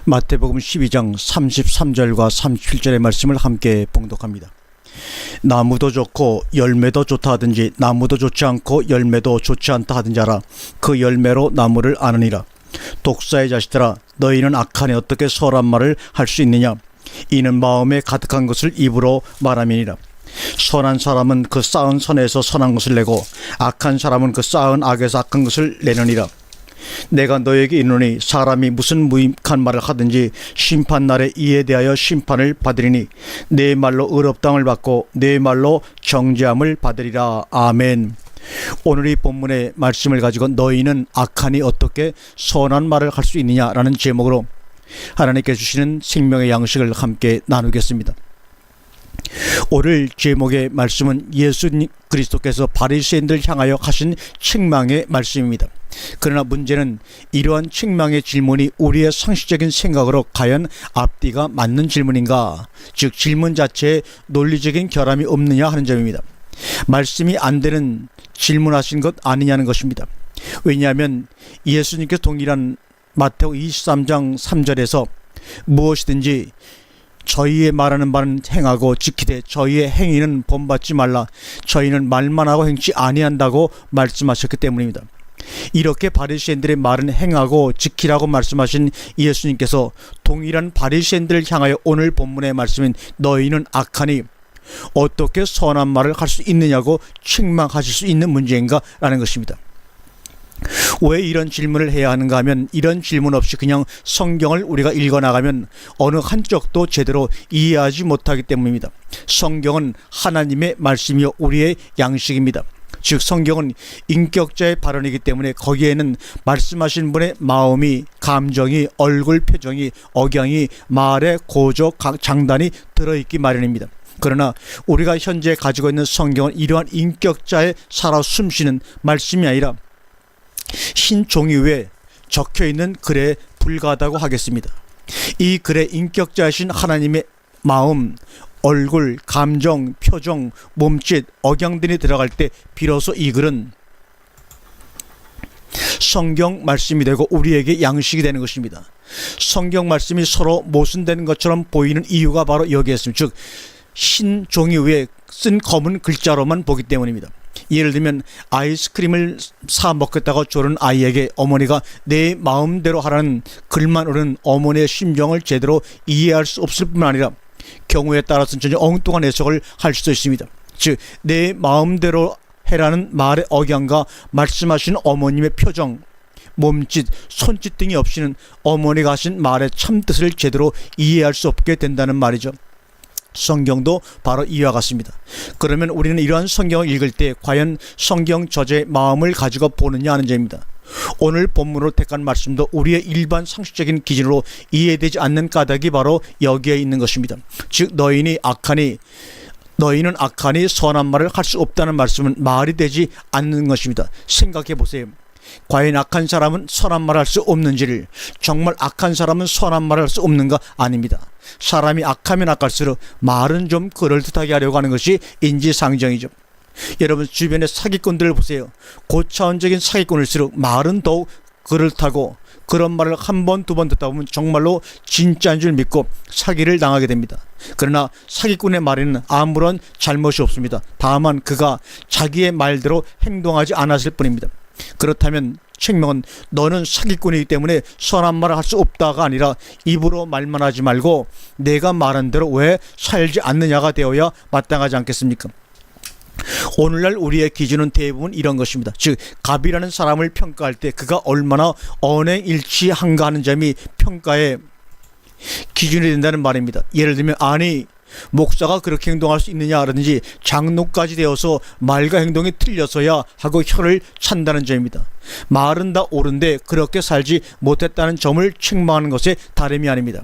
마태복음 12장 33절과 37절의 말씀을 함께 봉독합니다. 나무도 좋고 열매도 좋다 하든지 나무도 좋지 않고 열매도 좋지 않다 하든지 알아. 그 열매로 나무를 아느니라. 독사의 자식들아, 너희는 악하니 어떻게 선한 말을 할 수 있느냐? 이는 마음에 가득한 것을 입으로 말함이니라. 선한 사람은 그 쌓은 선에서 선한 것을 내고 악한 사람은 그 쌓은 악에서 악한 것을 내느니라. 내가 너에게 이르노니 사람이 무슨 무익한 말을 하든지 심판날에 이에 대하여 심판을 받으리니 내 말로 의롭다함을 받고 내 말로 정죄함을 받으리라. 아멘. 오늘 이 본문의 말씀을 가지고 너희는 악하니 어떻게 선한 말을 할 수 있느냐라는 제목으로 하나님께 주시는 생명의 양식을 함께 나누겠습니다. 오늘 제목의 말씀은 예수 그리스도께서 바리새인들 향하여 하신 책망의 말씀입니다. 그러나 문제는 이러한 책망의 질문이 우리의 상식적인 생각으로 과연 앞뒤가 맞는 질문인가? 즉 질문 자체에 논리적인 결함이 없느냐 하는 점입니다. 말씀이 안 되는 질문하신 것 아니냐는 것입니다. 왜냐하면 예수님께서 동일한 마태복음 23장 3절에서 무엇이든지 저희의 말하는 바는 행하고 지키되 저희의 행위는 본받지 말라. 저희는 말만 하고 행치 아니한다고 말씀하셨기 때문입니다. 이렇게 바리새인들의 말은 행하고 지키라고 말씀하신 예수님께서 동일한 바리새인들을 향하여 오늘 본문의 말씀인 너희는 악하니 어떻게 선한 말을 할 수 있느냐고 책망하실 수 있는 문제인가 라는 것입니다. 왜 이런 질문을 해야 하는가 하면 이런 질문 없이 그냥 성경을 우리가 읽어나가면 어느 한쪽도 제대로 이해하지 못하기 때문입니다. 성경은 하나님의 말씀이요 우리의 양식입니다. 즉 성경은 인격자의 발언이기 때문에 거기에는 말씀하신 분의 마음이, 감정이, 얼굴 표정이, 억양이, 말의 고조, 장단이 들어있기 마련입니다. 그러나 우리가 현재 가지고 있는 성경은 이러한 인격자의 살아 숨쉬는 말씀이 아니라 흰 종이 위에 적혀있는 글에 불과하다고 하겠습니다. 이 글에 인격자이신 하나님의 마음, 얼굴, 감정, 표정, 몸짓, 억양들이 들어갈 때 비로소 이 글은 성경 말씀이 되고 우리에게 양식이 되는 것입니다. 성경 말씀이 서로 모순되는 것처럼 보이는 이유가 바로 여기에 있습니다. 즉 흰 종이 위에 쓴 검은 글자로만 보기 때문입니다. 예를 들면 아이스크림을 사 먹겠다고 조른 아이에게 어머니가 내 마음대로 하라는 글만 오른 어머니의 심정을 제대로 이해할 수 없을 뿐만 아니라 경우에 따라서는 전혀 엉뚱한 해석을 할 수도 있습니다. 즉 내 마음대로 해라는 말의 억양과 말씀하신 어머님의 표정, 몸짓, 손짓 등이 없이는 어머니가 하신 말의 참뜻을 제대로 이해할 수 없게 된다는 말이죠. 성경도 바로 이와 같습니다. 그러면 우리는 이러한 성경을 읽을 때 과연 성경 저자의 마음을 가지고 보느냐 하는 점입니다. 오늘 본문으로 택한 말씀도 우리의 일반 상식적인 기준으로 이해되지 않는 까닭이 바로 여기에 있는 것입니다. 즉 너희는 악하니 선한 말을 할 수 없다는 말씀은 말이 되지 않는 것입니다. 생각해 보세요. 과연 악한 사람은 선한 말을 할 수 없는지를, 정말 악한 사람은 선한 말을 할 수 없는가? 아닙니다. 사람이 악하면 악할수록 말은 좀 그럴듯하게 하려고 하는 것이 인지상정이죠. 여러분 주변의 사기꾼들을 보세요. 고차원적인 사기꾼일수록 말은 더욱 그럴듯하고 그런 말을 한 번, 두 번 듣다 보면 정말로 진짜인 줄 믿고 사기를 당하게 됩니다. 그러나 사기꾼의 말에는 아무런 잘못이 없습니다. 다만 그가 자기의 말대로 행동하지 않았을 뿐입니다. 그렇다면 책명은 너는 사기꾼이기 때문에 선한 말을 할 수 없다가 아니라 입으로 말만 하지 말고 내가 말한 대로 왜 살지 않느냐가 되어야 마땅하지 않겠습니까? 오늘날 우리의 기준은 대부분 이런 것입니다. 즉 갑이라는 사람을 평가할 때 그가 얼마나 언행일치한가 하는 점이 평가의 기준이 된다는 말입니다. 예를 들면 아니 목사가 그렇게 행동할 수 있느냐라든지 장로까지 되어서 말과 행동이 틀려서야 하고 혀를 찬다는 점입니다. 말은 다 옳은데 그렇게 살지 못했다는 점을 책망하는 것에 다름이 아닙니다.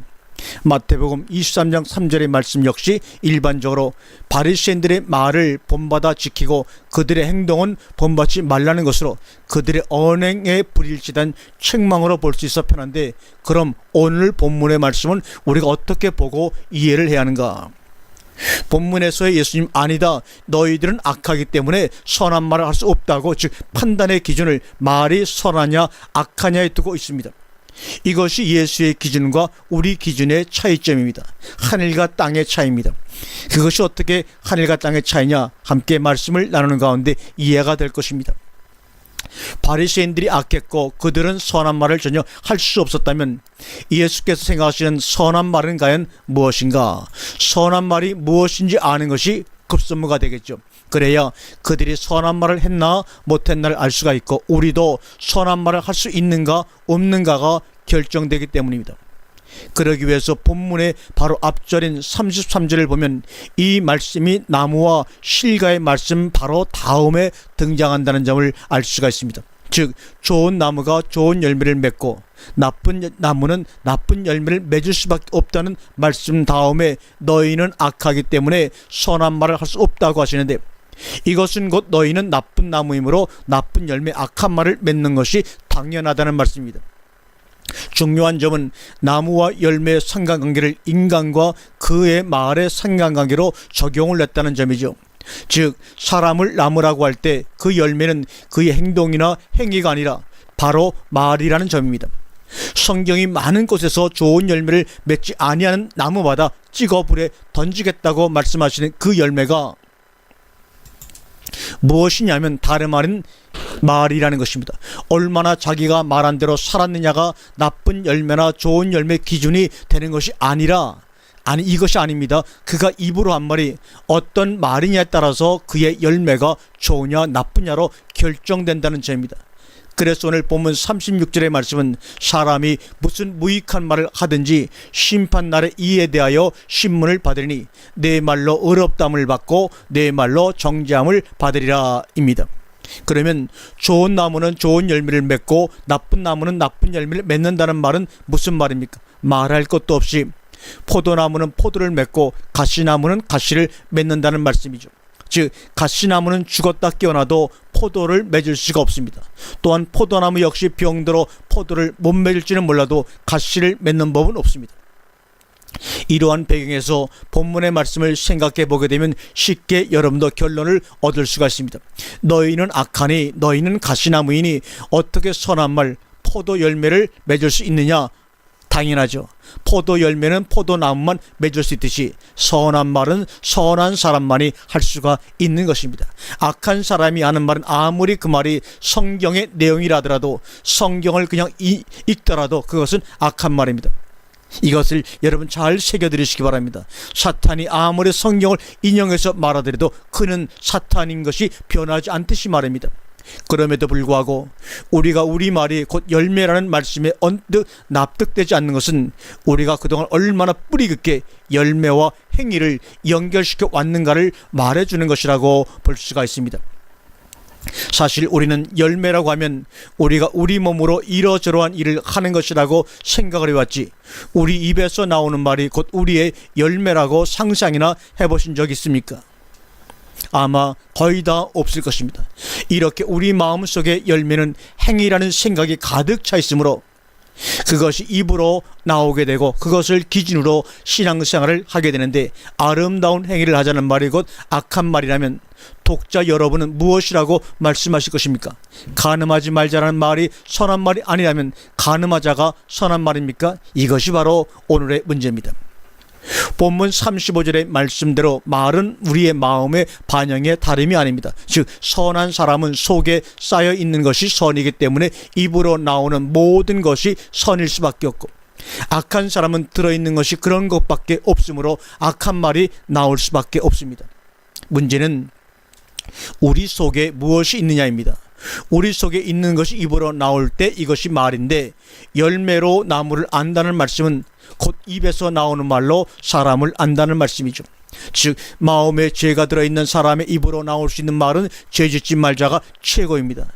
마태복음 23장 3절의 말씀 역시 일반적으로 바리새인들의 말을 본받아 지키고 그들의 행동은 본받지 말라는 것으로 그들의 언행에 불일치한 책망으로 볼 수 있어 편한데, 그럼 오늘 본문의 말씀은 우리가 어떻게 보고 이해를 해야 하는가? 본문에서의 예수님 아니다, 너희들은 악하기 때문에 선한 말을 할 수 없다고, 즉 판단의 기준을 말이 선하냐 악하냐에 두고 있습니다. 이것이 예수의 기준과 우리 기준의 차이점입니다. 하늘과 땅의 차이입니다. 그것이 어떻게 하늘과 땅의 차이냐? 함께 말씀을 나누는 가운데 이해가 될 것입니다. 바리새인들이 악했고 그들은 선한 말을 전혀 할 수 없었다면 예수께서 생각하시는 선한 말은 과연 무엇인가? 선한 말이 무엇인지 아는 것이 급선무가 되겠죠. 그래야 그들이 선한 말을 했나 못했나를 알 수가 있고 우리도 선한 말을 할 수 있는가 없는가가 결정되기 때문입니다. 그러기 위해서 본문의 바로 앞절인 33절을 보면 이 말씀이 나무와 실과의 말씀 바로 다음에 등장한다는 점을 알 수가 있습니다. 즉 좋은 나무가 좋은 열매를 맺고 나쁜 나무는 나쁜 열매를 맺을 수밖에 없다는 말씀 다음에 너희는 악하기 때문에 선한 말을 할 수 없다고 하시는데, 이것은 곧 너희는 나쁜 나무이므로 나쁜 열매 악한 말을 맺는 것이 당연하다는 말씀입니다. 중요한 점은 나무와 열매의 상관관계를 인간과 그의 마을의 상관관계로 적용을 했다는 점이죠. 즉 사람을 나무라고 할 때 그 열매는 그의 행동이나 행위가 아니라 바로 말이라는 점입니다. 성경이 많은 곳에서 좋은 열매를 맺지 아니하는 나무마다 찍어 불에 던지겠다고 말씀하시는 그 열매가 무엇이냐면 다른 말은 말이라는 것입니다. 얼마나 자기가 말한 대로 살았느냐가 나쁜 열매나 좋은 열매 기준이 되는 것이 아니라, 이것이 아닙니다. 그가 입으로 한 말이 어떤 말이냐에 따라서 그의 열매가 좋으냐 나쁘냐로 결정된다는 점입니다. 그래서 오늘 본문 36절의 말씀은 사람이 무슨 무익한 말을 하든지 심판날에 이에 대하여 신문을 받으리니 내 말로 의롭다함을 받고 내 말로 정죄함을 받으리라 입니다. 그러면 좋은 나무는 좋은 열매를 맺고 나쁜 나무는 나쁜 열매를 맺는다는 말은 무슨 말입니까? 말할 것도 없이 포도나무는 포도를 맺고 가시나무는 가시를 맺는다는 말씀이죠. 즉 가시나무는 죽었다 깨어나도 포도를 맺을 수가 없습니다. 또한 포도나무 역시 병들어 포도를 못 맺을지는 몰라도 가시를 맺는 법은 없습니다. 이러한 배경에서 본문의 말씀을 생각해 보게 되면 쉽게 여러분도 결론을 얻을 수가 있습니다. 너희는 악하니 너희는 가시나무이니 어떻게 선한 말 포도 열매를 맺을 수 있느냐? 당연하죠. 포도 열매는 포도나무만 맺을 수 있듯이 선한 말은 선한 사람만이 할 수가 있는 것입니다. 악한 사람이 하는 말은 아무리 그 말이 성경의 내용이라 하더라도, 성경을 그냥 읽더라도 그것은 악한 말입니다. 이것을 여러분 잘 새겨들으시기 바랍니다. 사탄이 아무리 성경을 인용해서 말하더라도 그는 사탄인 것이 변하지 않듯이 말입니다. 그럼에도 불구하고 우리가 우리 말이 곧 열매라는 말씀에 언뜻 납득되지 않는 것은 우리가 그동안 얼마나 뿌리 깊게 열매와 행위를 연결시켜 왔는가를 말해주는 것이라고 볼 수가 있습니다. 사실 우리는 열매라고 하면 우리가 우리 몸으로 이러저러한 일을 하는 것이라고 생각을 해왔지, 우리 입에서 나오는 말이 곧 우리의 열매라고 상상이나 해보신 적 있습니까? 아마 거의 다 없을 것입니다. 이렇게 우리 마음속에 열매는 행위라는 생각이 가득 차 있으므로 그것이 입으로 나오게 되고 그것을 기준으로 신앙생활을 하게 되는데, 아름다운 행위를 하자는 말이 곧 악한 말이라면 독자 여러분은 무엇이라고 말씀하실 것입니까? 간음하지 말자라는 말이 선한 말이 아니라면 간음하자가 선한 말입니까? 이것이 바로 오늘의 문제입니다. 본문 35절의 말씀대로 말은 우리의 마음의 반영의 다름이 아닙니다. 즉 선한 사람은 속에 쌓여 있는 것이 선이기 때문에 입으로 나오는 모든 것이 선일 수밖에 없고, 악한 사람은 들어있는 것이 그런 것밖에 없으므로 악한 말이 나올 수밖에 없습니다. 문제는 우리 속에 무엇이 있느냐입니다. 우리 속에 있는 것이 입으로 나올 때 이것이 말인데, 열매로 나무를 안다는 말씀은 곧 입에서 나오는 말로 사람을 안다는 말씀이죠. 즉 마음에 죄가 들어있는 사람의 입으로 나올 수 있는 말은 죄짓지 말자가 최고입니다.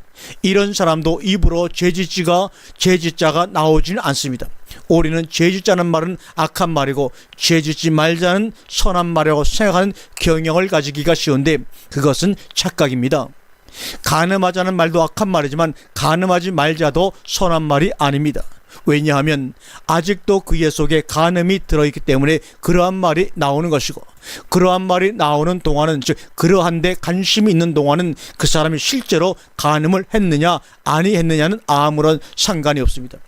이런 사람도 입으로 죄짓자가 나오지는 않습니다. 우리는 죄짓자는 말은 악한 말이고 죄짓지 말자는 선한 말이라고 생각하는 경향을 가지기가 쉬운데 그것은 착각입니다. 간음하자는 말도 악한 말이지만 간음하지 말자도 선한 말이 아닙니다. 왜냐하면 아직도 그의 속에 간음이 들어있기 때문에 그러한 말이 나오는 것이고, 그러한 말이 나오는 동안은, 즉 그러한 데 관심이 있는 동안은 그 사람이 실제로 간음을 했느냐 아니 했느냐는 아무런 상관이 없습니다.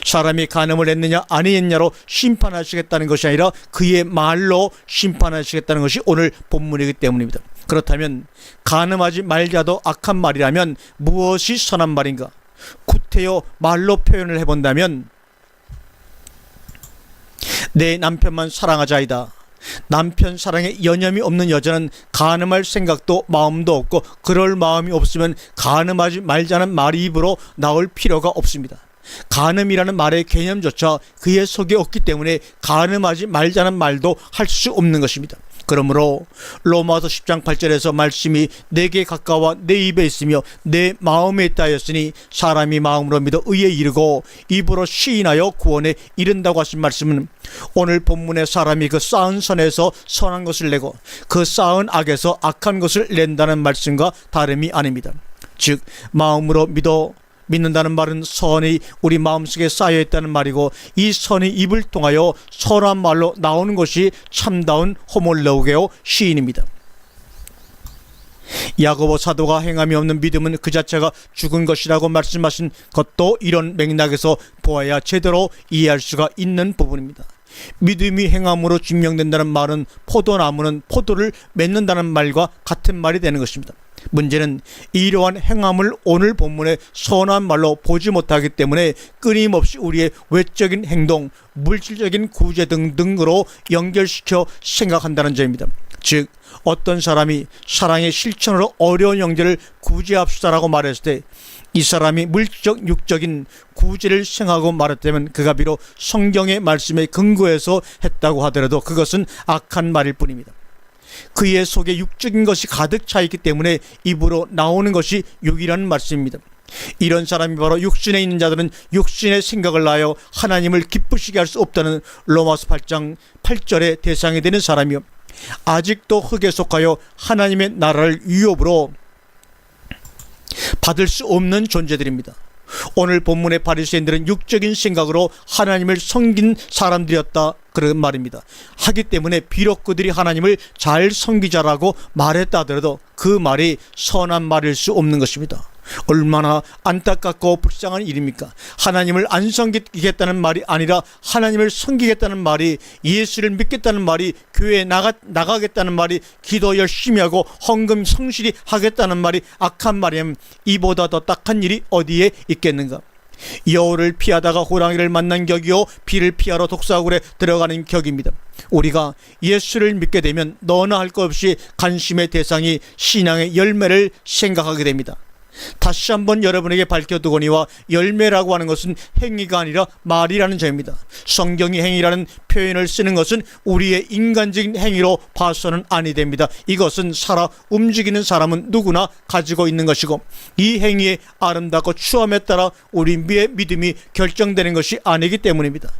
사람이 간음을 했느냐 아니했냐로 심판하시겠다는 것이 아니라 그의 말로 심판하시겠다는 것이 오늘 본문이기 때문입니다. 그렇다면 간음하지 말자도 악한 말이라면 무엇이 선한 말인가? 구태여 말로 표현을 해본다면 내 남편만 사랑하자이다. 남편 사랑에 여념이 없는 여자는 간음할 생각도 마음도 없고 그럴 마음이 없으면 간음하지 말자는 말이 입으로 나올 필요가 없습니다. 간음이라는 말의 개념조차 그의 속에 없기 때문에 간음하지 말자는 말도 할 수 없는 것입니다. 그러므로 로마서 10장 8절에서 말씀이 내게 가까워 내 입에 있으며 내 마음에 있다 하였으니 사람이 마음으로 믿어 의에 이르고 입으로 시인하여 구원에 이른다고 하신 말씀은 오늘 본문의 사람이 그 쌓은 선에서 선한 것을 내고 그 쌓은 악에서 악한 것을 낸다는 말씀과 다름이 아닙니다. 즉 마음으로 믿는다는 말은 선이 우리 마음속에 쌓여있다는 말이고 이 선이 입을 통하여 선한 말로 나오는 것이 참다운 호몰레오게오 시인입니다. 야고보 사도가 행함이 없는 믿음은 그 자체가 죽은 것이라고 말씀하신 것도 이런 맥락에서 보아야 제대로 이해할 수가 있는 부분입니다. 믿음이 행함으로 증명된다는 말은 포도나무는 포도를 맺는다는 말과 같은 말이 되는 것입니다. 문제는 이러한 행함을 오늘 본문의 선한 말로 보지 못하기 때문에 끊임없이 우리의 외적인 행동, 물질적인 구제 등등으로 연결시켜 생각한다는 점입니다. 즉 어떤 사람이 사랑의 실천으로 어려운 형제를 구제합시다라고 말했을 때 이 사람이 물질적 육적인 구제를 생각하고 말했다면 그가 비록 성경의 말씀에 근거해서 했다고 하더라도 그것은 악한 말일 뿐입니다. 그의 속에 육적인 것이 가득 차 있기 때문에 입으로 나오는 것이 육이라는 말씀입니다. 이런 사람이 바로 육신에 있는 자들은 육신의 생각을 하여 하나님을 기쁘시게 할 수 없다는 로마서 8장 8절의 대상이 되는 사람이요 아직도 흙에 속하여 하나님의 나라를 위협으로 받을 수 없는 존재들입니다. 오늘 본문의 바리새인들은 육적인 생각으로 하나님을 섬긴 사람들이었다 그런 말입니다. 하기 때문에 비록 그들이 하나님을 잘 섬기자라고 말했다 하더라도 그 말이 선한 말일 수 없는 것입니다. 얼마나 안타깝고 불쌍한 일입니까? 하나님을 안 섬기겠다는 말이 아니라 하나님을 섬기겠다는 말이, 예수를 믿겠다는 말이, 교회에 나가겠다는 말이, 기도 열심히 하고 헌금 성실히 하겠다는 말이 악한 말이면 이보다 더 딱한 일이 어디에 있겠는가? 여우를 피하다가 호랑이를 만난 격이요 비를 피하러 독사굴에 들어가는 격입니다. 우리가 예수를 믿게 되면 너나 할 것 없이 관심의 대상이 신앙의 열매를 생각하게 됩니다. 다시 한번 여러분에게 밝혀두거니와 열매라고 하는 것은 행위가 아니라 말이라는 점입니다. 성경이 행위라는 표현을 쓰는 것은 우리의 인간적인 행위로 봐서는 아니 됩니다. 이것은 살아 움직이는 사람은 누구나 가지고 있는 것이고 이 행위의 아름답고 추함에 따라 우리의 믿음이 결정되는 것이 아니기 때문입니다.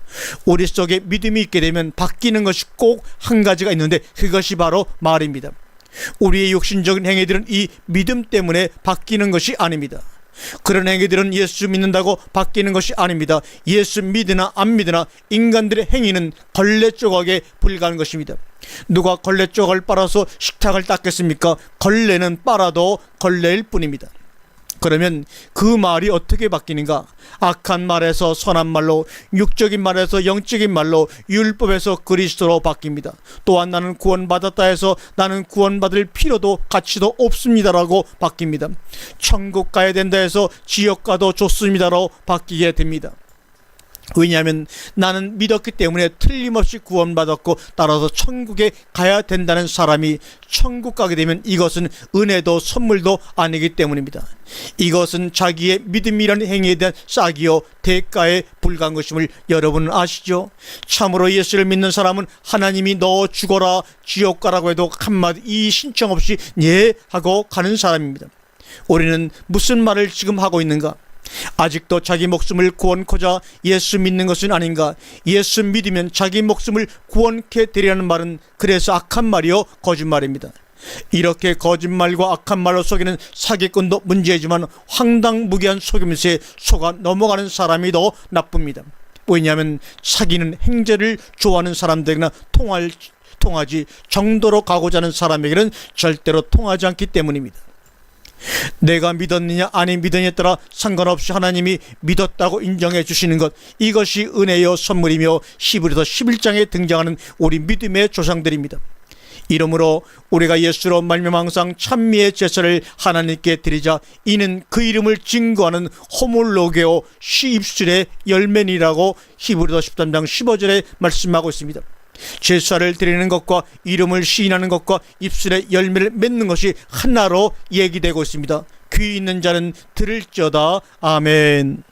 우리 속에 믿음이 있게 되면 바뀌는 것이 꼭 한 가지가 있는데 그것이 바로 말입니다. 우리의 육신적인 행위들은 이 믿음 때문에 바뀌는 것이 아닙니다. 그런 행위들은 예수 믿는다고 바뀌는 것이 아닙니다. 예수 믿으나 안 믿으나 인간들의 행위는 걸레 조각에 불과한 것입니다. 누가 걸레 조각을 빨아서 식탁을 닦겠습니까? 걸레는 빨아도 걸레일 뿐입니다. 그러면 그 말이 어떻게 바뀌는가? 악한 말에서 선한 말로, 육적인 말에서 영적인 말로, 율법에서 그리스도로 바뀝니다. 또한 나는 구원받았다 해서 나는 구원받을 필요도 가치도 없습니다라고 바뀝니다. 천국 가야 된다 해서 지옥 가도 좋습니다로 바뀌게 됩니다. 왜냐하면 나는 믿었기 때문에 틀림없이 구원받았고 따라서 천국에 가야 된다는 사람이 천국 가게 되면 이것은 은혜도 선물도 아니기 때문입니다. 이것은 자기의 믿음이라는 행위에 대한 싹이요 대가에 불과한 것임을 여러분은 아시죠? 참으로 예수를 믿는 사람은 하나님이 너 죽어라 지옥 가라고 해도 한마디 이 신청 없이 예 하고 가는 사람입니다. 우리는 무슨 말을 지금 하고 있는가? 아직도 자기 목숨을 구원코자 예수 믿는 것은 아닌가? 예수 믿으면 자기 목숨을 구원케 되리라는 말은 그래서 악한 말이요 거짓말입니다. 이렇게 거짓말과 악한 말로 속이는 사기꾼도 문제이지만 황당무계한 속임수에 속아 넘어가는 사람이 더 나쁩니다. 왜냐하면 사기는 행제를 좋아하는 사람들이나 통하지 정도로 가고자 하는 사람에게는 절대로 통하지 않기 때문입니다. 내가 믿었느냐 아니 믿느냐에 따라 상관없이 하나님이 믿었다고 인정해 주시는 것, 이것이 은혜요 선물이며 히브리서 11장에 등장하는 우리 믿음의 조상들입니다. 이러므로 우리가 예수로 말미암아 항상 찬미의 제사를 하나님께 드리자. 이는 그 이름을 증거하는 호몰로게오 시입술의 열매니라고 히브리서 13장 15절에 말씀하고 있습니다. 제사를 드리는 것과 이름을 시인하는 것과 입술에 열매를 맺는 것이 하나로 얘기되고 있습니다. 귀 있는 자는 들을지어다. 아멘.